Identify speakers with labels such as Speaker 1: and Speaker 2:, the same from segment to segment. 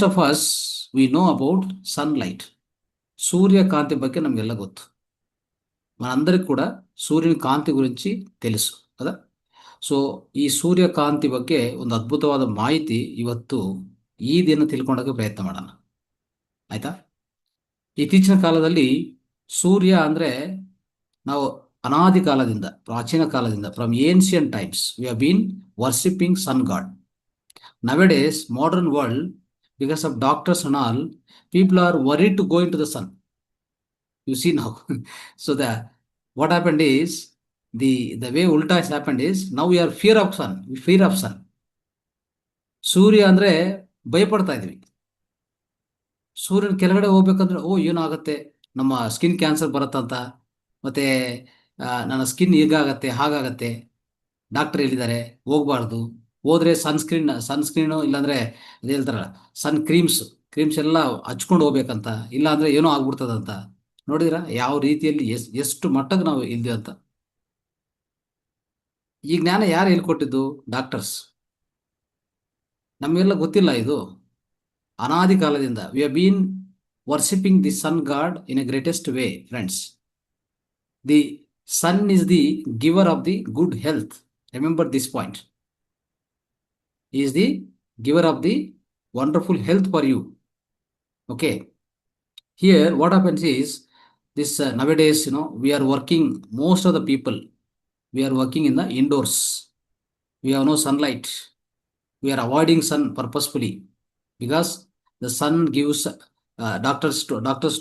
Speaker 1: Most of us, we know about sunlight. సూర్యకాంతి ಬಗ್ಗೆ నಮಗೆಲ್ಲ ಗೊತ್ತು. మనందరికి కూడా సూర్యుని కాంతి గురించి తెలుసు కదా. ಸೊ ಈ ಸೂರ್ಯಕಾಂತಿ ಬಗ್ಗೆ ಒಂದು ಅದ್ಭುತವಾದ ಮಾಹಿತಿ ಇವತ್ತು ಈ ದಿನ ತಿಳ್ಕೊಳ್ಳೋಕೆ ಪ್ರಯತ್ನ ಮಾಡೋಣ, ಆಯ್ತಾ. ಇತ್ತೀಚಿನ ಕಾಲದಲ್ಲಿ ಸೂರ್ಯ ಅಂದರೆ ನಾವು ಅನಾದಿ ಕಾಲದಿಂದ, ಪ್ರಾಚೀನ ಕಾಲದಿಂದ, from ancient times we have been worshipping sun god. Nowadays, modern world, because of doctors and all, people are worried to go into the sun. You see now. So what happened is, the way ulta has happened is, now we are fear of sun. We fear of sun. ಸೂರ್ಯ ಅಂದರೆ ಭಯಪಡ್ತಾ ಇದ್ವಿ. ಸೂರ್ಯನ ಕೆಳಗಡೆ ಹೋಗ್ಬೇಕಂದ್ರೆ ಏನಾಗುತ್ತೆ, ನಮ್ಮ skin cancer ಬರುತ್ತಂತ, ಮತ್ತೆ ನನ್ನ skin ಹೀಗಾಗತ್ತೆ ಹಾಗಾಗತ್ತೆ, doctor ಹೇಳಿದ್ದಾರೆ ಹೋಗ್ಬಾರ್ದು, ಹೋದ್ರೆ ಸನ್ಸ್ಕ್ರೀನು ಇಲ್ಲಾಂದ್ರೆ ಅದು ಹೇಳ್ತಾರಲ್ಲ ಕ್ರೀಮ್ಸ್ ಎಲ್ಲ ಹಚ್ಕೊಂಡು ಹೋಗ್ಬೇಕಂತ, ಇಲ್ಲ ಅಂದ್ರೆ ಏನೋ ಆಗ್ಬಿಡ್ತದಂತ. ನೋಡಿದ್ರ ಯಾವ ರೀತಿಯಲ್ಲಿ ಎಷ್ಟು ಮಟ್ಟಕ್ಕೆ ನಾವು ಇಲ್ದಿ ಅಂತ. ಈ ಜ್ಞಾನ ಯಾರು ಹೇಳ್ಕೊಟ್ಟಿದ್ದು? ಡಾಕ್ಟರ್ಸ್. ನಮಗೆಲ್ಲ ಗೊತ್ತಿಲ್ಲ ಇದು. ಅನಾದಿ ಕಾಲದಿಂದ we have been worshipping the sun god in a greatest way, friends. The sun is the giver of the good health. Remember this point. He is the giver of the wonderful health for you. Okay. Here, what happens is, this nowadays, we are working, most of the people, we are working in the indoors. We have no sunlight. We are avoiding sun purposefully because the sun gives, doctors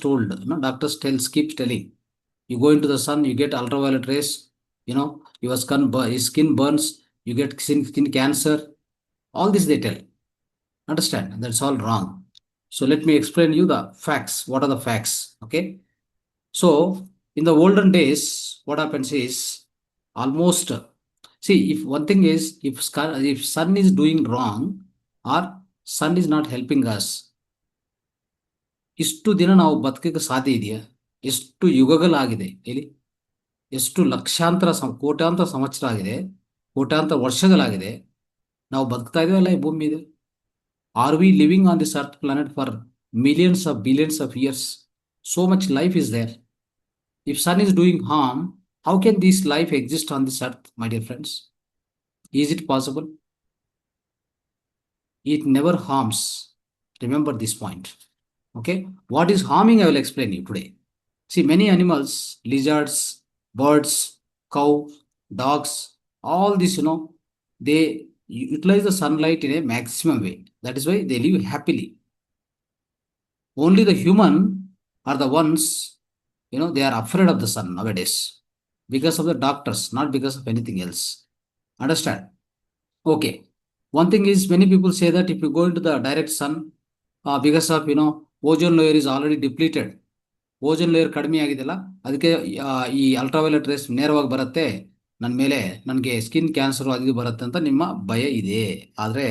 Speaker 1: told, doctors keeps telling, you go into the sun, you get ultraviolet rays, your skin burns, you get skin cancer. All this they tell. Understand? That's all wrong. So let me explain you the facts. What are the facts? Okay. So in the olden days, what happens is, almost, see, if one thing is, if sun is doing wrong or sun is not helping us, ಇಷ್ಟು ದಿನ ನಾವು ಬದುಕಕ್ಕೆ ಸಾಧ್ಯ ಇದೆಯಾ? ಎಷ್ಟು ಯುಗಗಳಾಗಿದೆ ಹೇಳಿ, ಎಷ್ಟು ಲಕ್ಷಾಂತರ ಕೋಟ್ಯಾಂತರ ಸಂವತ್ಸರ ಆಗಿದೆ, ಕೋಟ್ಯಾಂತರ ವರ್ಷಗಳಾಗಿದೆ, ನಾವು ಬದುಕ್ತಾ ಇದೀವಲ್ಲ ಈ ಭೂಮಿ ಇದೆ. Are we living on this earth planet for millions of billions of years? So much life is there. If sun is doing harm, how can this life exist on this earth, my dear friends? Is it possible? It never harms. Remember this point. Okay. What is harming, I will explain you today. See, many animals, lizards, birds, cow, dogs, all this, they utilize the sunlight in a maximum way. That is why they live happily. Only the human are the ones, they are afraid of the sun nowadays because of the doctors, not because of anything else. Understand? Okay. One thing is, many people say that if you go into the direct sun, because of, ozone layer is already depleted. Ozone layer ಕಡಿಮೆ ಆಗಿದೆಲ್ಲ, ಅದಕ್ಕೆ ಈ ultraviolet race ನೇರವಾಗಿ ಬರುತ್ತೆ ನನ್ನ ಮೇಲೆ, ನನಗೆ skin cancer ಅದು ಬರುತ್ತೆ ಅಂತ ನಿಮ್ಮ ಭಯ ಇದೆ. ಆದರೆ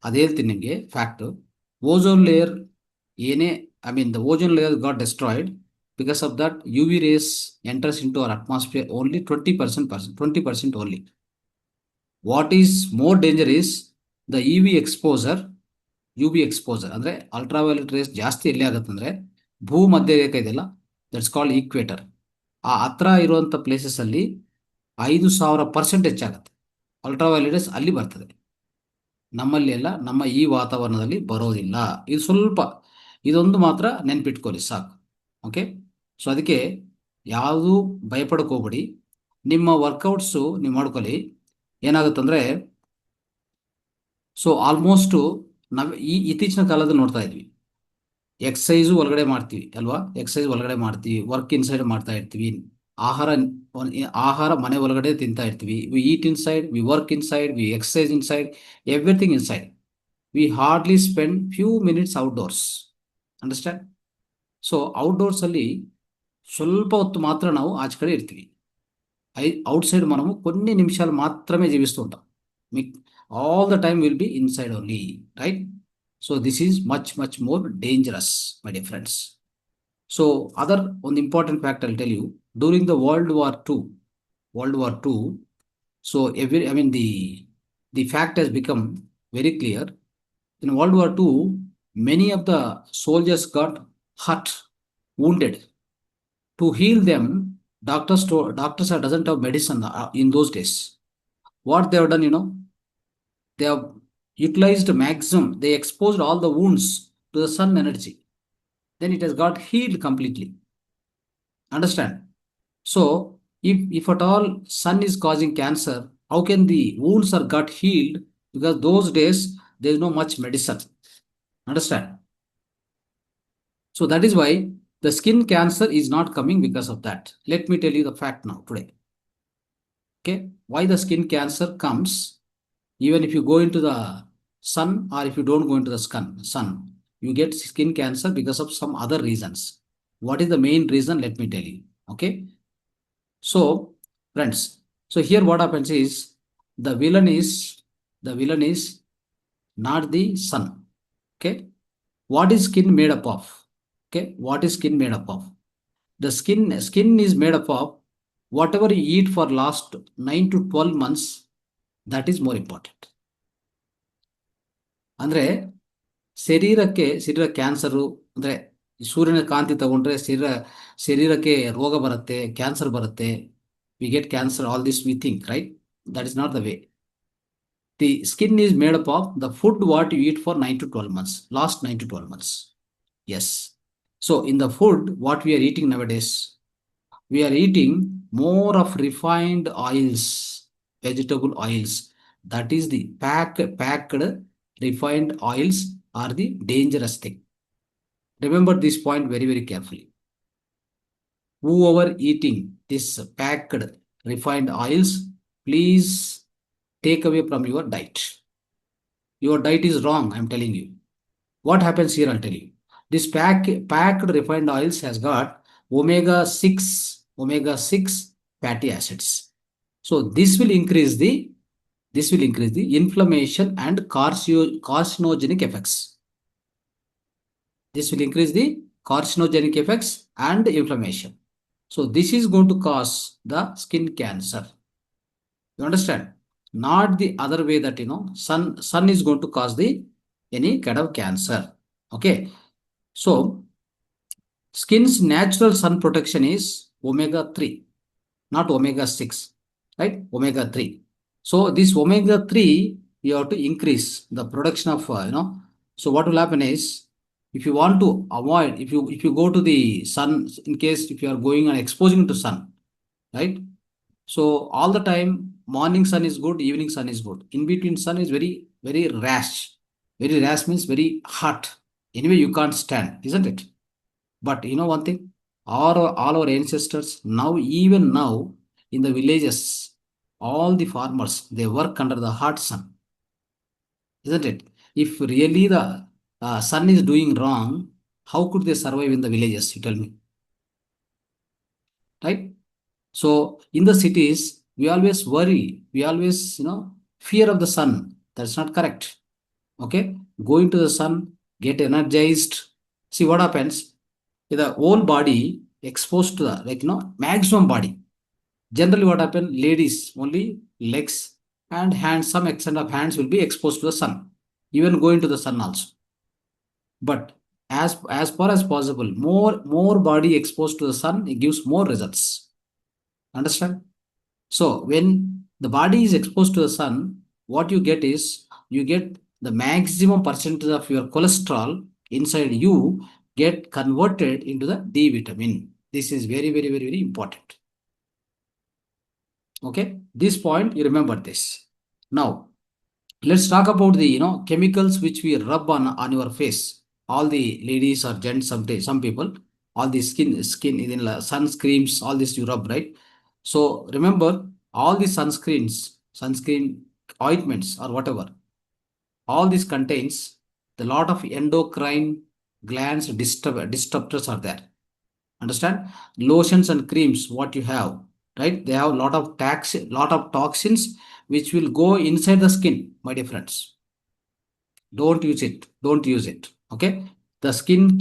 Speaker 1: ಅದು ಹೇಳ್ತೀನಿ ನಿಮಗೆ fact. Ozone layer the ozone layer got destroyed. Because of that, UV rays enters into our atmosphere only 20% only. What is more danger is the UV exposure. ಅಂದ್ರೆ ಅಲ್ಟ್ರಾವೈಲೆಟ್ ರೇಸ್ ಜಾಸ್ತಿ ಎಲ್ಲಿ ಆಗುತ್ತೆ ಅಂದ್ರೆ ಭೂ ಮಧ್ಯ ರೇಖೆ ಇದೆಯಲ್ಲ, ದಟ್ಸ್ ಕಾಲ್ಡ್ ಈಕ್ವೇಟರ್. ಆ ಹತ್ರ ಇರುವಂಥ ಪ್ಲೇಸಸ್ಸಲ್ಲಿ 5000% ಹೆಚ್ಚಾಗುತ್ತೆ ಅಲ್ಟ್ರಾವೈಲೆಟ್ ರೇಸ್, ಅಲ್ಲಿ ಬರ್ತದೆ. ನಮ್ಮಲ್ಲಿ ಎಲ್ಲ, ನಮ್ಮ ಈ ವಾತಾವರಣದಲ್ಲಿ ಬರೋದಿಲ್ಲ. ಇದು ಸ್ವಲ್ಪ, ಇದೊಂದು ಮಾತ್ರ ನೆನ್ಪಿಟ್ಕೊಳ್ಳಿ ಸಾಕು. ಓಕೆ. ಸೊ ಅದಕ್ಕೆ ಯಾವುದು ಭಯಪಡಕ್ಕೆ ಹೋಗ್ಬೇಡಿ. ನಿಮ್ಮ ವರ್ಕೌಟ್ಸು ನೀವು ಮಾಡ್ಕೊಳ್ಳಿ. ಏನಾಗುತ್ತಂದರೆ, ಸೊ ಆಲ್ಮೋಸ್ಟು ನಾವು ಇತ್ತೀಚಿನ ಕಾಲದಲ್ಲಿ ನೋಡ್ತಾ ಇದ್ವಿ, ಎಕ್ಸಸೈಸು ಒಳಗಡೆ ಮಾಡ್ತೀವಿ ಅಲ್ವಾ, ಎಕ್ಸಸೈಸ್ ಒಳಗಡೆ ಮಾಡ್ತೀವಿ, ವರ್ಕ್ ಇನ್ಸೈಡ್ ಮಾಡ್ತಾ ಇರ್ತೀವಿ, ಆಹಾರ ಮನೆ ಒಳಗಡೆ ತಿಂತಾ ಇರ್ತೀವಿ. We eat inside, we work inside, we exercise inside, everything inside. We hardly spend few minutes outdoors. Understand? So ಔಟ್ಡೋರ್ಸಲ್ಲಿ ಸ್ವಲ್ಪ ಹೊತ್ತು ಮಾತ್ರ ನಾವು ಆಚೆ ಕಡೆ ಇರ್ತೀವಿ. ಔಟ್ಸೈಡ್ మనము కొన్ని నిమిషాలు మాత్రమే జీవిస్తూ ఉంటాం. All the time will be inside only, right? So this is much more dangerous, my dear friends. So other one important fact I'll tell you, during the World War II, so the fact has become very clear. In World War II, Many of the soldiers got hurt, wounded. To heal them, doctors doesn't have medicine in those days. What they have done, they have utilized maximum. They exposed all the wounds to the sun energy. Then it has got healed completely. Understand? So, if at all sun is causing cancer, how can the wounds are got healed? Because those days there is no much medicine. Understand? So that is why the skin cancer is not coming because of that. Let me tell you the fact now today. Okay, why the skin cancer comes? Even if you go into the sun or if you don't go into the sun, you get skin cancer because of some other reasons. What is the main reason? Let me tell you. Okay. So, friends, so here what happens is the villain is not the sun. Okay. What is skin made up of? Okay. What is skin made up of? The skin is made up of whatever you eat for last 9 to 12 months. That is more important. ಅಂದ್ರೆ ಶರೀರ cancer ಅಂದ್ರೆ ಸೂರ್ಯನ ಕಾಂತಿ ತಗೊಂಡ್ರೆ ಶರೀರಕ್ಕೆ ರೋಗ ಬರುತ್ತೆ, cancer ಬರುತ್ತೆ. We get cancer, all this we think, right? That is not the way. The skin is made up of the food what you eat for 9 to 12 months, last 9 to 12 months. Yes. So in the food what we are eating nowadays, we are eating more of refined oils, vegetable oils. That is the packed refined oils are the dangerous thing. Remember this point very, very carefully. Whoever eating this packed refined oils, please take away from your diet. Your diet is wrong, I'm telling you. What happens here, I'll tell you. This packed refined oils has got omega 6 fatty acids. So this will increase the inflammation and carcinogenic effects. This will increase the carcinogenic effects and inflammation. So this is going to cause the skin cancer. You understand? Not the other way that sun is going to cause the any kind of cancer. Okay. So skin's natural sun protection is omega 3, not omega 6, right? Omega 3. So this omega 3 you have to increase the production of so what will happen is, if you want to avoid, if you go to the sun, in case if you are going and exposing to sun, right? So all the time morning sun is good, evening sun is good. In between sun is very, very rash. Very rash means very hot. Anyway, you can't stand, isn't it? But you know one thing, all our ancestors now, even now in the villages, all the farmers, they work under the hot sun, isn't it? If really the sun is doing wrong, how could they survive in the villages? You tell me, right? So in the cities, we always worry, we always fear of the sun. That's not correct. Okay, go into the sun, get energized. See what happens, the whole body exposed to the maximum body. Generally what happen, ladies only legs and hands, some extent of hands will be exposed to the sun, even going to the sun also. But as far as possible, more body exposed to the sun, it gives more results. Understand? So when the body is exposed to the sun, what you get is, you get the maximum percentage of your cholesterol inside you get converted into the D vitamin. This is very, very, very, very important. Okay, this point you remember this. Now let's talk about the chemicals which we rub on your face. All the ladies or gents, some people, all the skin in sunscreens, all this you rub, right? So remember, all the sunscreen ointments or whatever, all this contains the lot of endocrine glands disruptors are there. Understand? Lotions and creams what you have, right? They have lot of toxins which will go inside the skin, my dear friends. Don't use it. Okay, the skin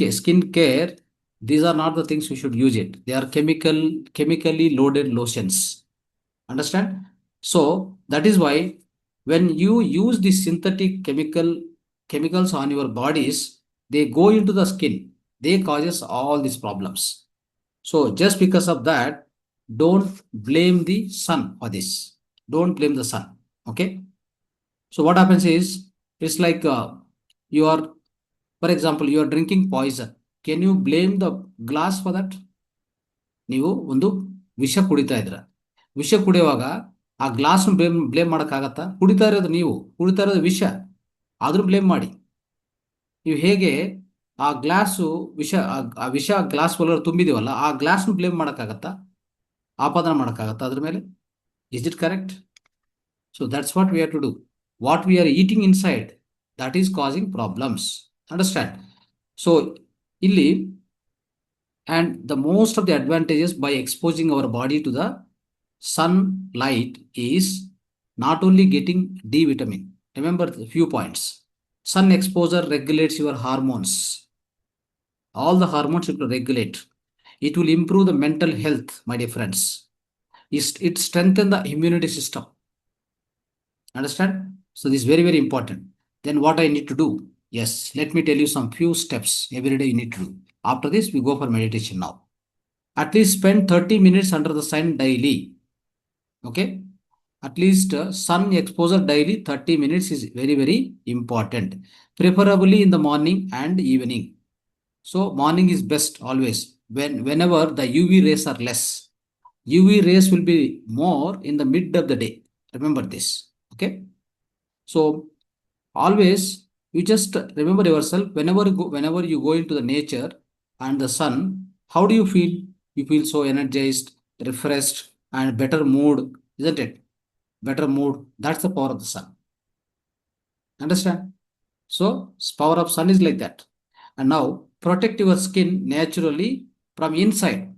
Speaker 1: care, these are not the things we should use it. They are chemically loaded lotions. Understand? So that is why when you use the synthetic chemicals on your bodies, they go into the skin. They causes all these problems. So just because of that, don't blame the sun for this. Don't blame the sun. Okay. So what happens is, it's like you are, for example, you are drinking poison. Can you blame the glass for that? ನೀವು ಒಂದು ವಿಷ ಕುಡಿತಾ ಇದ್ರ, ವಿಷ ಕುಡಿಯುವಾಗ ಆ glass blame ಮಾಡೋಕ್ಕಾಗತ್ತಾ? ಕುಡಿತಾ ಇರೋದು ನೀವು, ಕುಡಿತಾ ಇರೋದು ವಿಷ, ಆದ್ರೂ ಬ್ಲೇಮ್ ಮಾಡಿ. ನೀವು ಹೇಗೆ ಆ ಗ್ಲಾಸು ವಿಷ, ಆ ವಿಷ ಗ್ಲಾಸ್ ಒಳಗಡೆ ತುಂಬಿದೀವಲ್ಲ, ಆ ಗ್ಲಾಸ್ನು ಬ್ಲೇಮ್ ಮಾಡೋಕ್ಕಾಗತ್ತಾ? ಆಪಾದನೆ ಮಾಡೋಕ್ಕಾಗತ್ತಾ ಅದ್ರ ಮೇಲೆ? Is it correct? So that's what we have to do. What we are eating inside, that is causing problems. Understand? So ಇಲ್ಲಿ, and the most of the advantages by exposing our body to the sunlight is not only getting D vitamin. Remember the few points. Sun exposure regulates your hormones. All the hormones it will regulate. It will improve the mental health, my dear friends. It strengthens the immunity system. Understand? So this is very, very important. Then what I need to do? Yes, let me tell you some few steps every day you need to do. After this, we go for meditation now. At least spend 30 minutes under the sun daily. Okay? At least sun exposure daily 30 minutes is very, very important. Preferably in the morning and evening. So morning is best always. Whenever the UV rays are less. UV rays will be more in the mid of the day. Remember this. Okay? So always you just remember yourself, whenever you go into the nature and the sun, how do you feel? You feel so energized, refreshed, and better mood, isn't it? Better mood. That's the power of the sun. Understand? So power of sun is like that. And now protect your skin naturally from inside.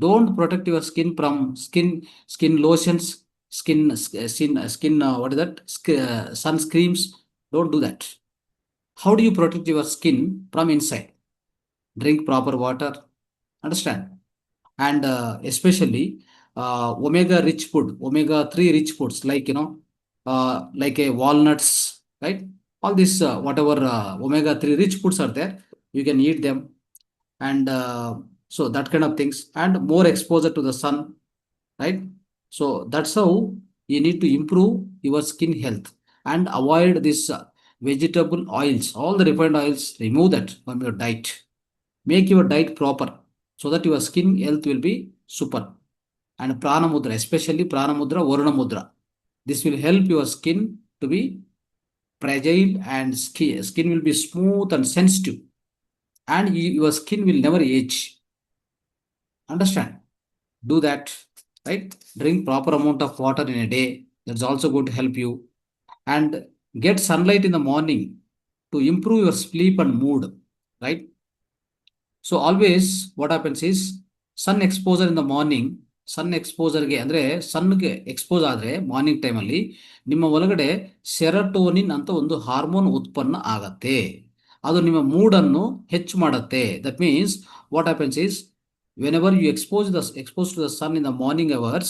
Speaker 1: Don't protect your skin from skin lotions, skin what is that? Sunscreens. Don't do that. How do you protect your skin from inside? Drink proper water. Understand? And especially omega rich food, omega 3 rich foods, like like a walnuts, right? All this whatever omega 3 rich foods are there, you can eat them. And so that kind of things, and more exposure to the sun, right? So that's how you need to improve your skin health and avoid this vegetable oils, all the refined oils. Remove that from your diet. Make your diet proper so that your skin health will be super. And prana mudra, especially prana mudra, varuna mudra, this will help your skin to be fragile, and skin will be smooth and sensitive, and your skin will never age. Understand? Do that, right? Drink proper amount of water in a day. That's also going to help you. And get sunlight in the morning to improve your sleep and mood, right? So always what happens is, sun exposure in the morning, sun exposure ಗೆ ಅಂದ್ರೆ ಸನ್ಗೆ expose ಆದ್ರೆ morning ಟೈಮಲ್ಲಿ ನಿಮ್ಮ ಒಳಗಡೆ serotonin ಅಂತ ಒಂದು hormone ಉತ್ಪನ್ನ ಆಗತ್ತೆ. ಅದು ನಿಮ್ಮ ಮೂಡನ್ನು ಹೆಚ್ಚು ಮಾಡುತ್ತೆ. That means what happens is, whenever you expose to the sun in the morning hours,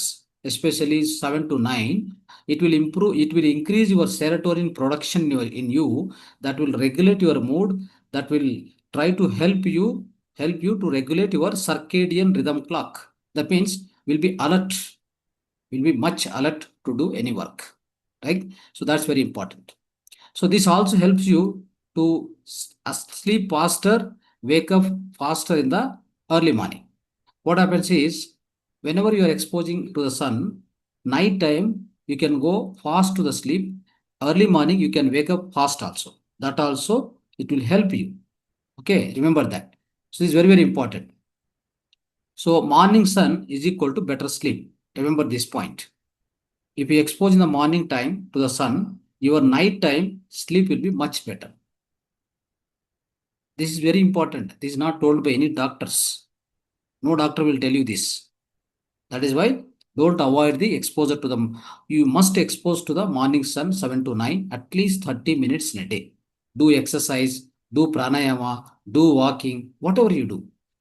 Speaker 1: especially 7 to 9, it will increase your serotonin production in you, that will regulate your mood, that will try to help you to regulate your circadian rhythm clock. That means will be alert, will be much alert to do any work, right? So that's very important. So this also helps you to sleep faster, wake up faster in the early morning. What happens is, whenever you are exposing to the sun, night time you can go fast to the sleep. Early morning you can wake up fast also. That also it will help you. Okay, remember that. So this is very, very important. So morning sun is equal to better sleep. Remember this point. If you expose in the morning time to the sun, your night time sleep will be much better. This is very important. This is not told by any doctors. No doctor will tell you this. That is why don't avoid the exposure to the, you must expose to the morning sun 7 to 9, at least 30 minutes in a day. Do exercise, do pranayama, do walking, whatever you do.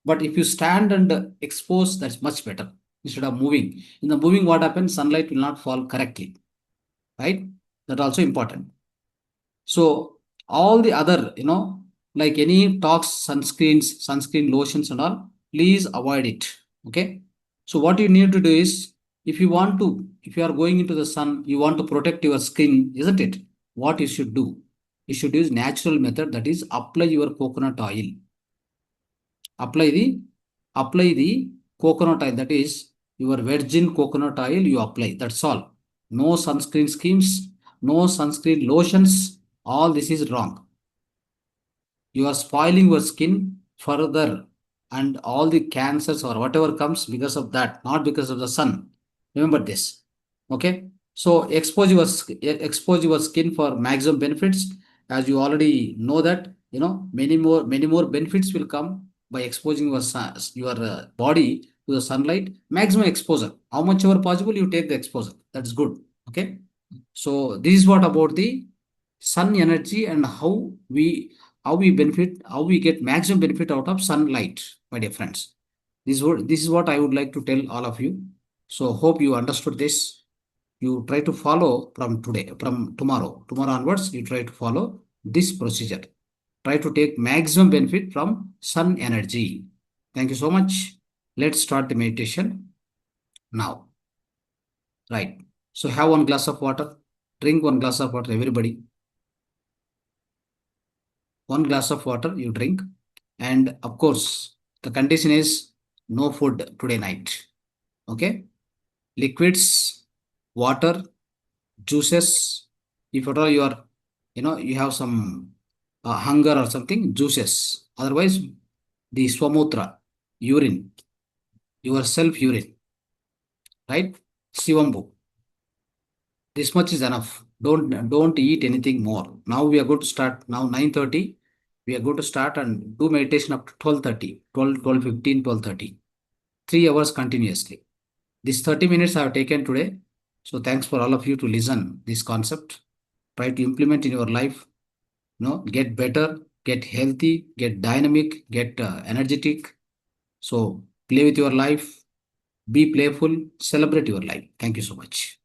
Speaker 1: But if you stand and expose, that's much better instead of moving. In the moving, what happens? Sunlight will not fall correctly, right? That also important. So all the other, like any talks, sunscreens, sunscreen lotions and all, please avoid it. Okay. So what you need to do is, if you are going into the sun, you want to protect your skin, isn't it? What you should do? You should use natural method, that is apply your coconut oil. Apply the apply the coconut oil, that is your virgin coconut oil you apply. That's all. No sunscreen schemes, no sunscreen lotions. All this is wrong. You are spoiling your skin further, and all the cancers or whatever comes because of that, not because of the sun. Remember this. Okay. So expose your skin for maximum benefits. As you already know that, many more benefits will come by exposing your body to the sunlight. Maximum exposure, how much ever possible you take the exposure, that's good. Okay. So this is what about the sun energy, and how we benefit, how we get maximum benefit out of sunlight, my dear friends. This is what I would like to tell all of you. So hope you understood this. You try to follow from today, from tomorrow onwards. You try to follow this procedure. Try to take maximum benefit from sun energy. Thank you so much. Let's start the meditation now. Right. So have one glass of water. Drink one glass of water, everybody. One glass of water you drink. And of course, the condition is no food today night. Okay. Liquids, water, juices. If at all you have some hunger or something, juices. Otherwise, the swamutra, urine, your self urine, right? Sivambu. This much is enough. Don't eat anything more. Now we are going to start. Now 9:30. We are going to start and do meditation up to 12:30, 12:15, 12:30. 3 hours continuously. This 30 minutes I have taken today. So thanks for all of you to listen this concept. Try to implement in your life. Get better, get healthy, get dynamic, get energetic. So play with your life. Be playful. Celebrate your life. Thank you so much.